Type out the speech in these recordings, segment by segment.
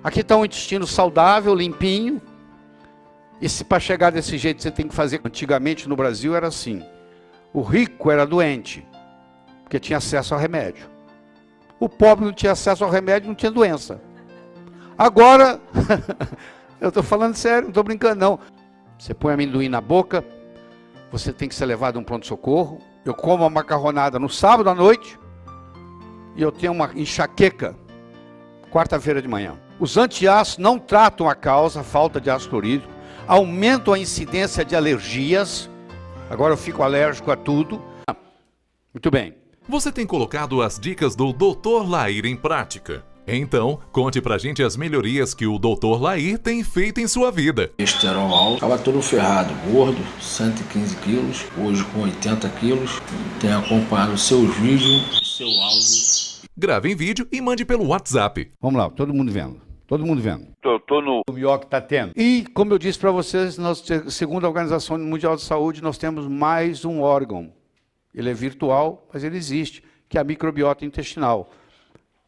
Aqui está um intestino saudável, limpinho. E se para chegar desse jeito você tem que fazer... Antigamente no Brasil era assim. O rico era doente, porque tinha acesso ao remédio. O pobre não tinha acesso ao remédio, não tinha doença. Agora, eu estou falando sério, não estou brincando não. Você põe amendoim na boca, você tem que ser levado a um pronto-socorro. Eu como uma macarronada no sábado à noite e eu tenho uma enxaqueca quarta-feira de manhã. Os antiácidos não tratam a causa, a falta de ácido clorídrico, aumentam a incidência de alergias. Agora eu fico alérgico a tudo. Muito bem. Você tem colocado as dicas do Dr. Lair em prática? Então, conte pra gente as melhorias que o Dr. Lair tem feito em sua vida. Colesterol alto, estava todo ferrado, gordo, 115 quilos, hoje com 80 quilos. Tenho acompanhado os seus vídeos, seu áudio. Grave em vídeo e mande pelo WhatsApp. Vamos lá, todo mundo vendo. Todo mundo vendo. Tô no... O melhor que está tendo. E, como eu disse para vocês, segundo a Organização Mundial de Saúde, nós temos mais um órgão. Ele é virtual, mas ele existe, que é a microbiota intestinal.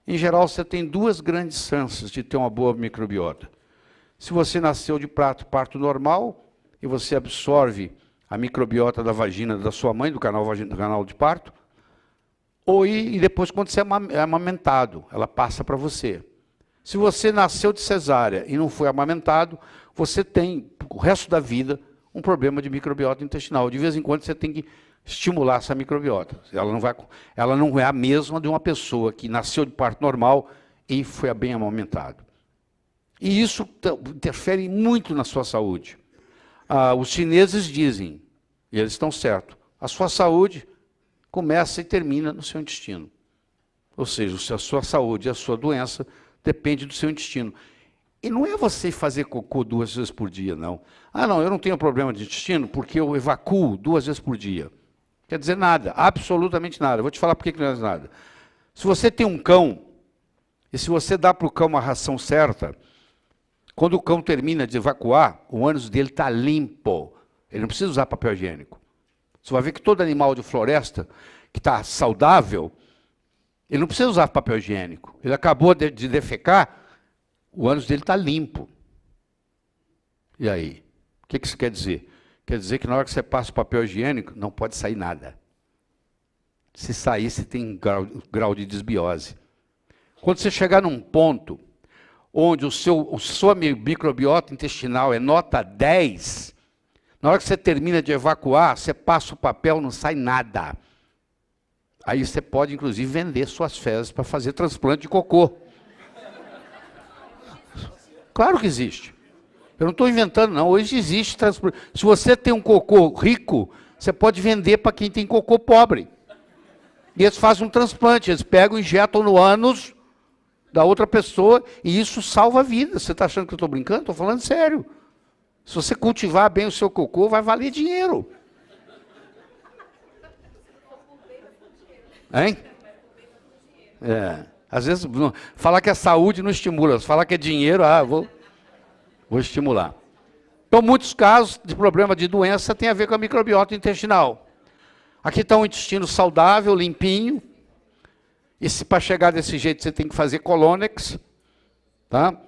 Em geral, você tem duas grandes chances de ter uma boa microbiota. Se você nasceu de parto normal, e você absorve a microbiota da vagina da sua mãe, do canal de parto, e depois, quando você é amamentado, ela passa para você. Se você nasceu de cesárea e não foi amamentado, você tem, o resto da vida, um problema de microbiota intestinal. De vez em quando, você tem que estimular essa microbiota. Ela não é a mesma de uma pessoa que nasceu de parto normal e foi bem amamentado. E isso interfere muito na sua saúde. Os chineses dizem, e eles estão certos, a sua saúde começa e termina no seu intestino. Ou seja, a sua saúde e a sua doença depende do seu intestino. E não é você fazer cocô 2 vezes por dia, não. Não, eu não tenho problema de intestino porque eu evacuo 2 vezes por dia. Quer dizer nada, absolutamente nada. Eu vou te falar por que não é nada. Se você tem um cão, e se você dá para o cão uma ração certa, quando o cão termina de evacuar, o ânus dele está limpo. Ele não precisa usar papel higiênico. Você vai ver que todo animal de floresta que está saudável, ele não precisa usar papel higiênico. Ele acabou de defecar, o ânus dele está limpo. E aí? O que isso quer dizer? Quer dizer que na hora que você passa o papel higiênico, não pode sair nada. Se sair, você tem grau de desbiose. Quando você chegar num ponto onde sua microbiota intestinal é nota 10, na hora que você termina de evacuar, você passa o papel, não sai nada. Aí você pode, inclusive, vender suas fezes para fazer transplante de cocô. Claro que existe. Eu não estou inventando, não. Hoje existe transplante. Se você tem um cocô rico, você pode vender para quem tem cocô pobre. E eles fazem um transplante. Eles pegam e injetam no ânus da outra pessoa e isso salva a vida. Você está achando que eu estou brincando? Estou falando sério. Se você cultivar bem o seu cocô, vai valer dinheiro. Hein? Às vezes, falar que é saúde não estimula. Falar que é dinheiro, vou estimular. Então, muitos casos de problema de doença tem a ver com a microbiota intestinal. Aqui está um intestino saudável, limpinho. E se para chegar desse jeito você tem que fazer colônex, tá?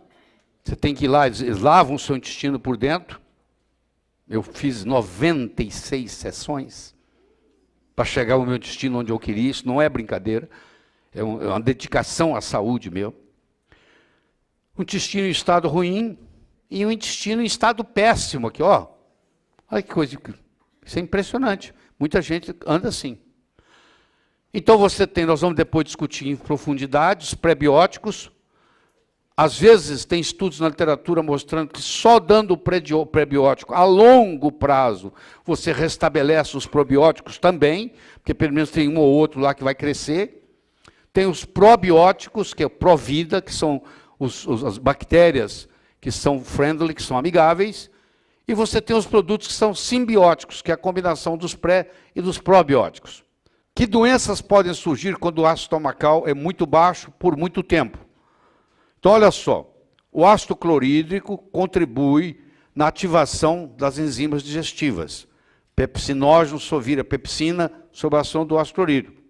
Você tem que ir lá, eles lavam o seu intestino por dentro. Eu fiz 96 sessões para chegar ao meu intestino onde eu queria. Isso não é brincadeira, é uma dedicação à saúde meu. Um intestino em estado ruim e um intestino em estado péssimo aqui, ó. Olha que coisa, isso é impressionante. Muita gente anda assim. Então nós vamos depois discutir em profundidade os prebióticos. Às vezes tem estudos na literatura mostrando que só dando o prebiótico a longo prazo você restabelece os probióticos também, porque pelo menos tem um ou outro lá que vai crescer. Tem os probióticos, que é Provida, que são as bactérias que são friendly, que são amigáveis. E você tem os produtos que são simbióticos, que é a combinação dos pré e dos probióticos. Que doenças podem surgir quando o ácido estomacal é muito baixo por muito tempo? Então, olha só, o ácido clorídrico contribui na ativação das enzimas digestivas. Pepsinógeno vira pepsina sob a ação do ácido clorídrico.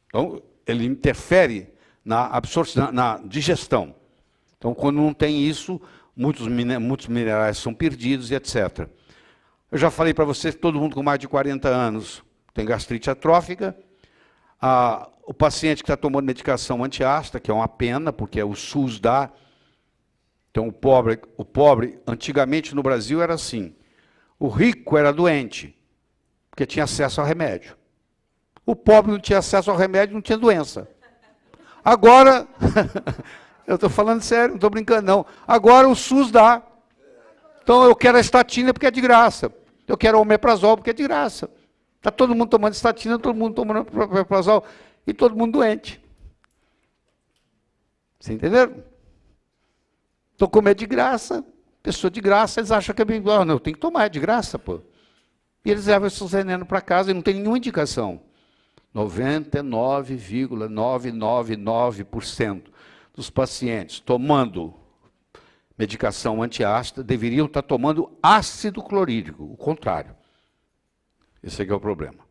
Então, ele interfere na absorção, na digestão. Então, quando não tem isso, muitos minerais são perdidos e etc. Eu já falei para vocês que todo mundo com mais de 40 anos tem gastrite atrófica. O paciente que está tomando medicação antiácida, que é uma pena, porque o SUS dá. Então, o pobre, antigamente no Brasil era assim. O rico era doente, porque tinha acesso ao remédio. O pobre não tinha acesso ao remédio, não tinha doença. Agora, eu estou falando sério, não estou brincando não. Agora o SUS dá. Então eu quero a estatina porque é de graça. Eu quero o omeprazol porque é de graça. Está todo mundo tomando estatina, todo mundo tomando omeprazol e todo mundo doente. Vocês entenderam? Estou com medo de graça. Pessoa de graça, eles acham que é bem igual. Não, eu tenho que tomar, é de graça, pô. E eles levam esses venenos para casa e não tem nenhuma indicação. 99,999% dos pacientes tomando medicação antiácida deveriam estar tomando ácido clorídrico, o contrário. Esse aqui é o problema.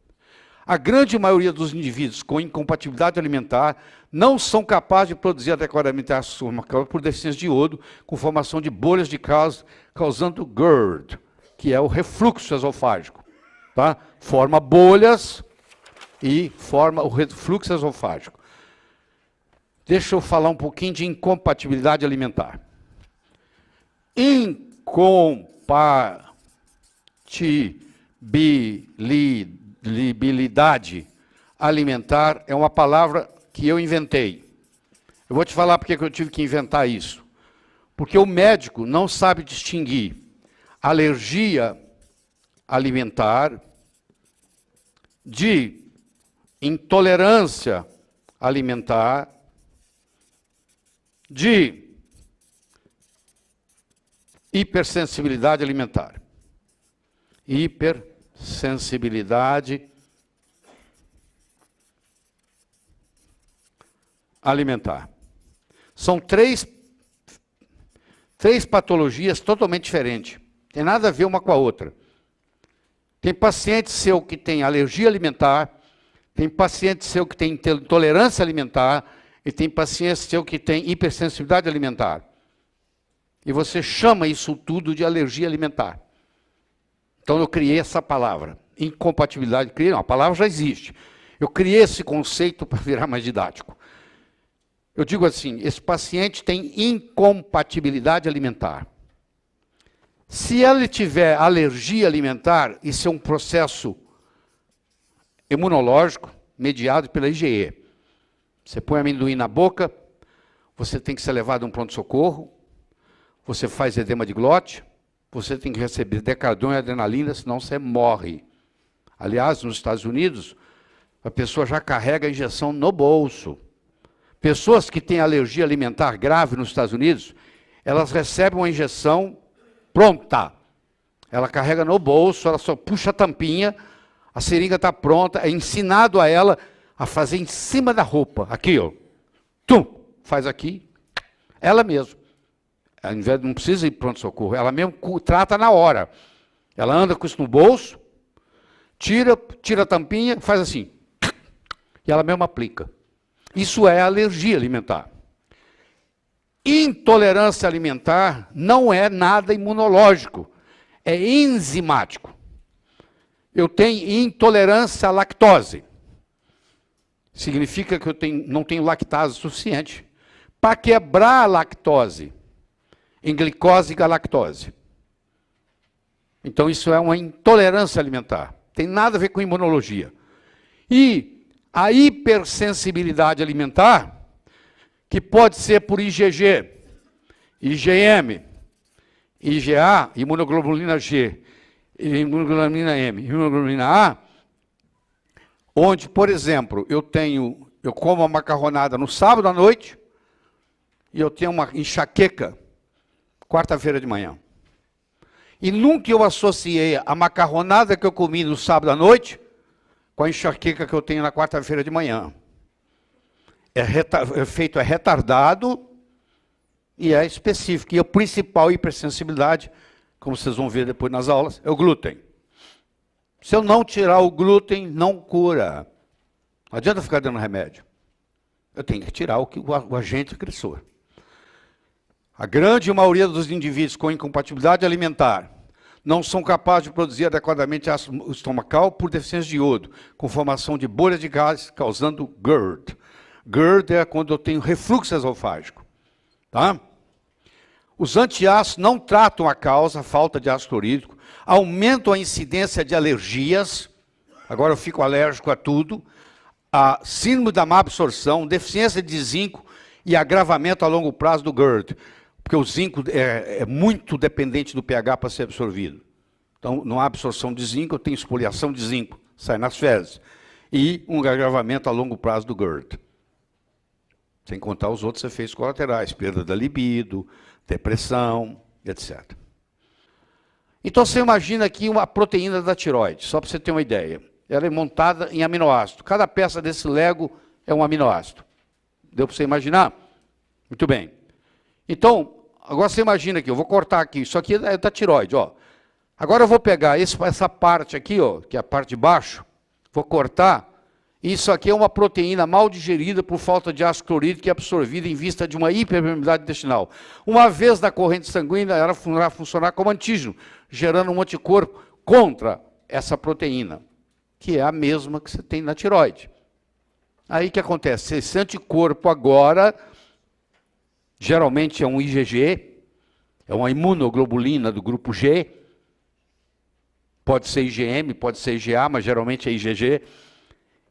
A grande maioria dos indivíduos com incompatibilidade alimentar não são capazes de produzir adequadamente ácido macrolídrico por deficiência de iodo, com formação de bolhas de causas, causando GERD, que é o refluxo esofágico. Tá? Forma bolhas e forma o refluxo esofágico. Deixa eu falar um pouquinho de incompatibilidade alimentar. Incompatibilidade alimentar é uma palavra que eu inventei. Eu vou te falar porque eu tive que inventar isso. Porque o médico não sabe distinguir alergia alimentar de intolerância alimentar, de hipersensibilidade alimentar. Hipersensibilidade alimentar. São três patologias totalmente diferentes. Tem nada a ver uma com a outra. Tem paciente seu que tem alergia alimentar, tem paciente seu que tem intolerância alimentar, e tem paciente seu que tem hipersensibilidade alimentar. E você chama isso tudo de alergia alimentar. Então eu criei essa palavra, incompatibilidade. Não, a palavra já existe. Eu criei esse conceito para virar mais didático. Eu digo assim, esse paciente tem incompatibilidade alimentar. Se ele tiver alergia alimentar, isso é um processo imunológico mediado pela IgE. Você põe amendoim na boca, você tem que ser levado a um pronto-socorro, você faz edema de glote, você tem que receber decadron e adrenalina, senão você morre. Aliás, nos Estados Unidos, a pessoa já carrega a injeção no bolso. Pessoas que têm alergia alimentar grave nos Estados Unidos, elas recebem uma injeção pronta. Ela carrega no bolso, ela só puxa a tampinha, a seringa está pronta, é ensinado a ela a fazer em cima da roupa. Aqui, ó. Tum! Faz aqui. Ela mesma. Ao invés de não precisa ir para pronto-socorro, ela mesmo trata na hora. Ela anda com isso no bolso, tira a tampinha, faz assim. E ela mesma aplica. Isso é alergia alimentar. Intolerância alimentar não é nada imunológico, é enzimático. Eu tenho intolerância à lactose. Significa que eu não tenho lactase suficiente para quebrar a lactose em glicose e galactose. Então isso é uma intolerância alimentar. Tem nada a ver com imunologia. E a hipersensibilidade alimentar, que pode ser por IgG, IgM, IgA, imunoglobulina G, imunoglobulina M, imunoglobulina A, onde, por exemplo, eu como uma macarronada no sábado à noite e eu tenho uma enxaqueca quarta-feira de manhã. E nunca eu associei a macarronada que eu comi no sábado à noite com a enxaqueca que eu tenho na quarta-feira de manhã. O efeito é retardado e é específico. E a principal hipersensibilidade, como vocês vão ver depois nas aulas, é o glúten. Se eu não tirar o glúten, não cura. Não adianta ficar dando remédio. Eu tenho que tirar o agente agressor. A grande maioria dos indivíduos com incompatibilidade alimentar não são capazes de produzir adequadamente ácido estomacal por deficiência de iodo, com formação de bolhas de gases, causando GERD. GERD é quando eu tenho refluxo esofágico. Tá? Os antiácidos não tratam a causa, a falta de ácido clorídrico, aumentam a incidência de alergias, agora eu fico alérgico a tudo, a síndrome da má absorção, deficiência de zinco e agravamento a longo prazo do GERD. Porque o zinco é muito dependente do pH para ser absorvido. Então, não há absorção de zinco, eu tenho esfoliação de zinco, sai nas fezes. E um agravamento a longo prazo do GERD. Sem contar os outros efeitos colaterais, perda da libido, depressão, etc. Então, você imagina aqui uma proteína da tireoide, só para você ter uma ideia. Ela é montada em aminoácido. Cada peça desse Lego é um aminoácido. Deu para você imaginar? Muito bem. Então, agora você imagina aqui, eu vou cortar aqui, isso aqui é da tireoide, ó. Agora eu vou pegar essa parte aqui, ó, que é a parte de baixo, vou cortar, e isso aqui é uma proteína mal digerida por falta de ácido clorídrico e absorvida em vista de uma hiperpermeabilidade intestinal. Uma vez na corrente sanguínea, ela vai funcionar como antígeno, gerando um anticorpo contra essa proteína, que é a mesma que você tem na tireoide. Aí o que acontece? Esse anticorpo agora, geralmente é um IgG, é uma imunoglobulina do grupo G, pode ser IgM, pode ser IgA, mas geralmente é IgG,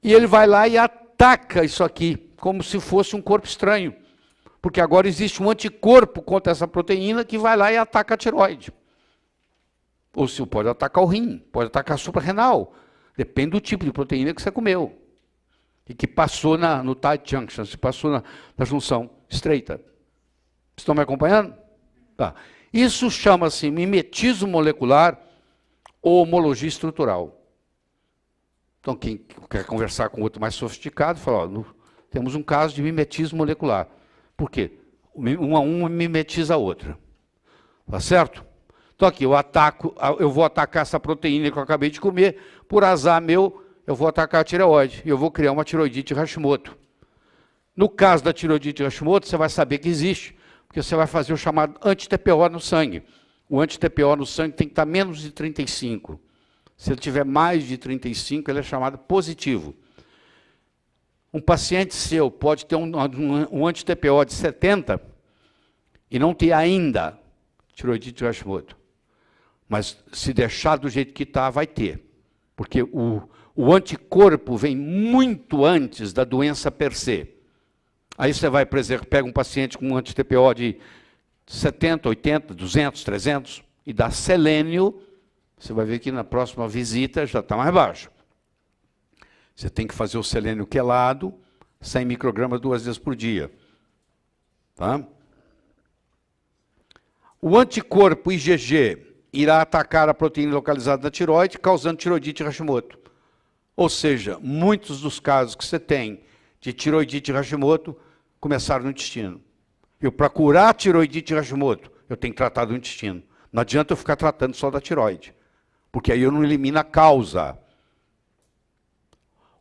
e ele vai lá e ataca isso aqui, como se fosse um corpo estranho, porque agora existe um anticorpo contra essa proteína que vai lá e ataca a tireoide. Ou se pode atacar o rim, pode atacar a suprarrenal, depende do tipo de proteína que você comeu, e que passou no tight junction, se passou na junção estreita. Estão me acompanhando? Tá. Isso chama-se mimetismo molecular ou homologia estrutural. Então, quem quer conversar com outro mais sofisticado, fala, ó, temos um caso de mimetismo molecular. Por quê? Uma mimetiza a outra. Tá certo? Então, aqui, eu vou atacar essa proteína que eu acabei de comer, por azar meu, eu vou atacar a tireoide, e eu vou criar uma tireoidite Hashimoto. No caso da tireoidite Hashimoto, você vai saber que existe, porque você vai fazer o chamado anti-TPO no sangue. O anti-TPO no sangue tem que estar menos de 35. Se ele tiver mais de 35, ele é chamado positivo. Um paciente seu pode ter um anti-TPO de 70 e não ter ainda tireoidite Hashimoto. Mas se deixar do jeito que está, vai ter. Porque o anticorpo vem muito antes da doença per se. Aí você vai, por exemplo, pega um paciente com um anti-TPO de 70, 80, 200, 300 e dá selênio, você vai ver que na próxima visita já está mais baixo. Você tem que fazer o selênio quelado, 100 microgramas 2 vezes por dia. Tá? O anticorpo IgG irá atacar a proteína localizada na tireoide, causando tireoidite Hashimoto. Ou seja, muitos dos casos que você tem de tireoidite Hashimoto começaram no intestino. Para curar a tireoidite Hashimoto, eu tenho que tratar do intestino. Não adianta eu ficar tratando só da tireoide, porque aí eu não elimino a causa.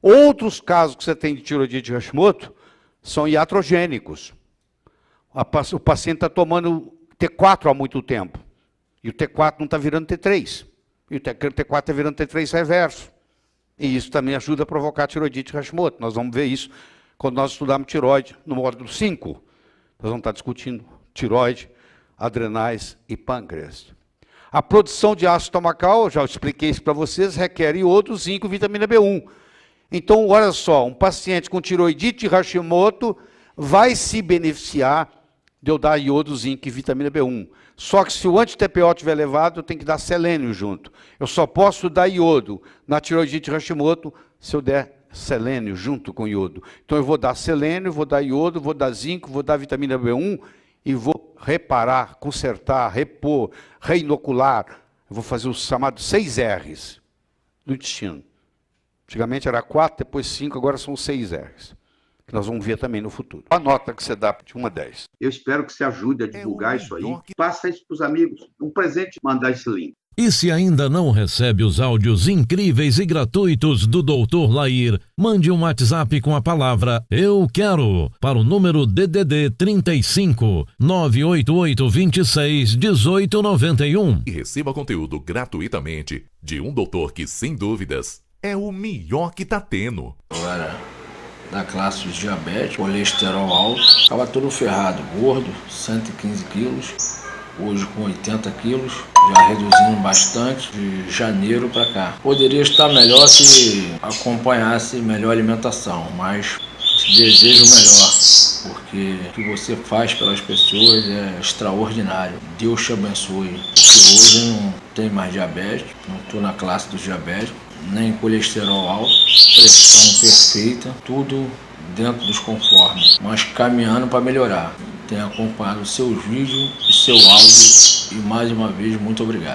Outros casos que você tem de tireoidite Hashimoto são iatrogênicos. O paciente está tomando T4 há muito tempo, e o T4 não está virando T3, e o T4 está virando T3 reverso. E isso também ajuda a provocar a tireoidite Hashimoto. Nós vamos ver isso quando nós estudarmos tireoide no módulo 5. Nós vamos estar discutindo tireoide, adrenais e pâncreas. A produção de ácido estomacal, já expliquei isso para vocês, requer iodo, zinco e vitamina B1. Então, olha só, um paciente com tireoidite Hashimoto vai se beneficiar de eu dar iodo, zinco e vitamina B1. Só que se o anti-TPO estiver elevado, eu tenho que dar selênio junto. Eu só posso dar iodo na tireoidite Hashimoto se eu der selênio junto com iodo. Então eu vou dar selênio, vou dar iodo, vou dar zinco, vou dar vitamina B1 e vou reparar, consertar, repor, reinocular. Eu vou fazer os chamados 6 R's do intestino. Antigamente era 4, depois 5, agora são 6 R's. Que nós vamos ver também no futuro. A nota que você dá de 1 a 10. Eu espero que você ajude a divulgar isso aí. Passa isso para os amigos. Um presente, mandar esse link. E se ainda não recebe os áudios incríveis e gratuitos do Dr. Lair, mande um WhatsApp com a palavra "Eu quero" para o número DDD 35 988 26 1891. E receba conteúdo gratuitamente de um doutor que, sem dúvidas, é o melhor que tá tendo. Agora, da classe de diabetes, colesterol alto, estava todo ferrado, gordo, 115 quilos, hoje com 80 quilos, já reduzindo bastante de janeiro para cá. Poderia estar melhor se acompanhasse melhor alimentação, mas te desejo melhor, porque o que você faz pelas pessoas é extraordinário. Deus te abençoe, porque hoje não tem mais diabetes, não estou na classe dos diabéticos, nem colesterol alto, pressão perfeita, tudo dentro dos conformes, mas caminhando para melhorar. Tenho acompanhado os seus vídeos e seu áudio e mais uma vez muito obrigado.